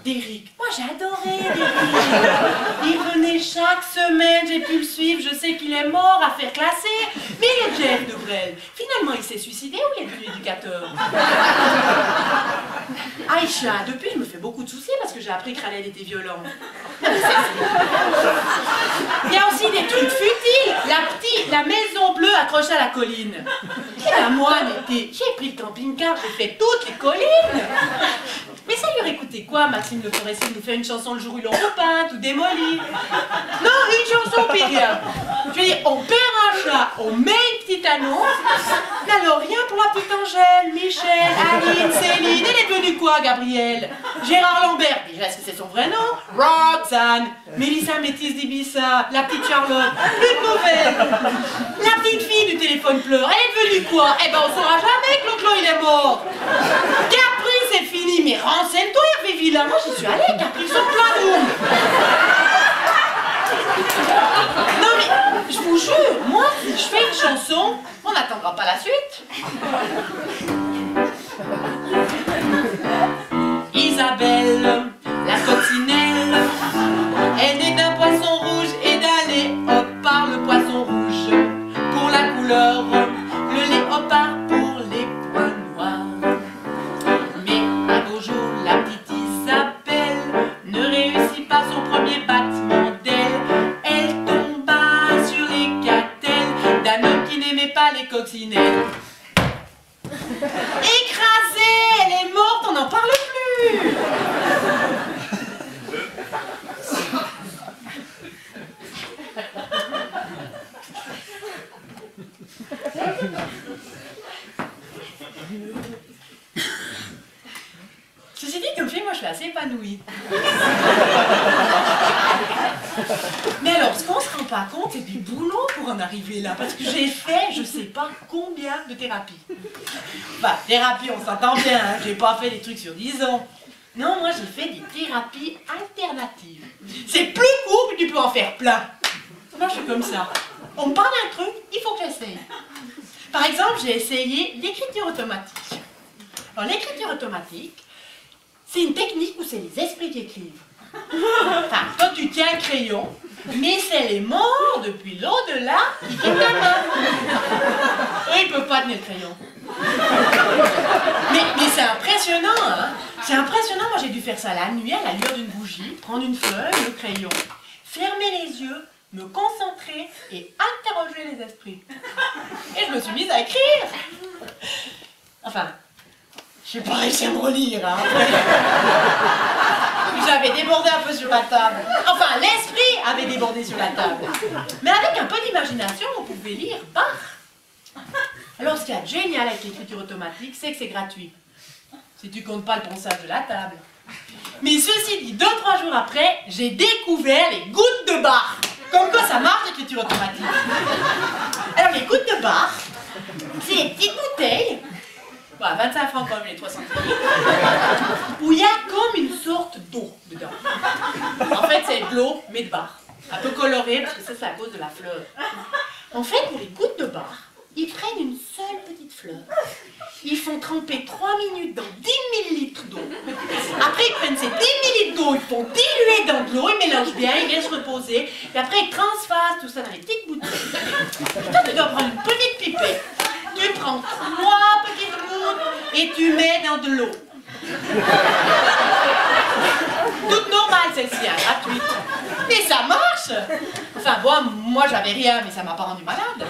d'Éric. Moi, j'ai adoré Eric. Il venait chaque semaine, j'ai pu le suivre. Je sais qu'il est mort à faire classer. Mais il est Jeff de Brel. Finalement, il s'est suicidé ou il est devenu éducateur? Aïcha, depuis, je me fais beaucoup de soucis parce que j'ai appris que Khaled était violent. Il y a aussi des trucs futiles. La maison bleue accrochée à la colline. Et ben moi, en été, j'ai pris le camping-car, j'ai fait toutes les collines. Mais ça lui aurait coûté quoi, Maxime Le Forestier, de nous faire une chanson le jour où ils l'ont repeinte ou démolie? Non, une chanson, puis rien. Je veux dire, on perd un chat, on met une petite annonce. Mais alors, rien pour la petite Angèle, Michel, Aline, Céline. Elle est devenue quoi, Gabrielle? Gérard Lambert, déjà, est-ce que c'est son vrai nom? Roxane, Mélissa Métis d'Ibissa, la petite Charlotte, plus de nouvelles. La petite fille du téléphone pleure, elle est devenue quoi? Eh ben, on saura jamais que l'autre, il est mort. Capri, c'est fini, mais renseigne-toi, Hervé Villain. Moi, j'y suis allée, Capri, son plein room. Non, mais, je vous jure, moi, si je fais une chanson, on n'attendra pas la suite. Isabelle, la coccinelle, est née d'un poisson rouge et d'un léopard, le poisson rouge pour la couleur, le léopard pour les points noirs. Mais un beau jour, la petite Isabelle ne réussit pas son premier battement d'aile. Elle tomba sur les catelles d'un homme qui n'aimait pas les coccinelles. Écrasée, elle est morte, on n'en parle plus. Ceci dit, comme film, moi je suis assez épanouie. Mais alors, ce qu'on se rend pas compte, c'est du boulot pour en arriver là, parce que j'ai fait, je sais pas combien de thérapies. Enfin, thérapie, on s'entend bien, hein, j'ai pas fait des trucs sur 10 ans. Non, moi j'ai fait des thérapies alternatives. C'est plus court, mais tu peux en faire plein. Moi je suis comme ça. On me parle d'un truc, il faut que j'essaye. Par exemple, j'ai essayé l'écriture automatique. Alors l'écriture automatique, c'est une technique où c'est les esprits qui écrivent. Enfin, toi tu tiens un crayon, mais c'est les morts depuis l'au-delà qui écrivent ta main. Eux, ils peuvent pas tenir le crayon. Mais c'est impressionnant, hein. C'est impressionnant, moi j'ai dû faire ça la nuit à la lueur d'une bougie, prendre une feuille, le crayon, fermer les yeux, me concentrer et interroger les esprits. Et je me suis mise à écrire. Enfin, j'ai pas réussi à me relire, hein. J'avais débordé un peu sur la table. Enfin, l'esprit avait débordé sur la table. Mais avec un peu d'imagination, on pouvait lire Bach. Alors, ce qui est génial avec l'écriture automatique, c'est que c'est gratuit. Si tu comptes pas le ponçage de la table. Mais ceci dit, 2-3 jours après, j'ai découvert les gouttes de Bach. Comme quoi ça marche l'écriture automatique. Alors, les gouttes de Bach, c'est des petites bouteilles. Bon, 25 francs quand même, les 3 centilitres, où il y a comme une sorte d'eau dedans. En fait, c'est de l'eau, mais de Bach. Un peu colorée, parce que ça, c'est à cause de la fleur. En fait, pour les gouttes de Bach, ils prennent une seule petite fleur. Ils font tremper 3 minutes dans 10 millilitres d'eau. Après, ils prennent ces 10 millilitres d'eau, ils font diluer dans de l'eau, ils mélangent bien, ils laissent reposer. Et après, ils transfasent tout ça dans les petites bouteilles. Toi, tu dois prendre une petite pipette. Tu prends 3 petites gouttes et tu mets dans de l'eau. Toute normale celle-ci, hein, gratuite. Mais ça marche. Enfin bon, moi j'avais rien, mais ça m'a pas rendu malade.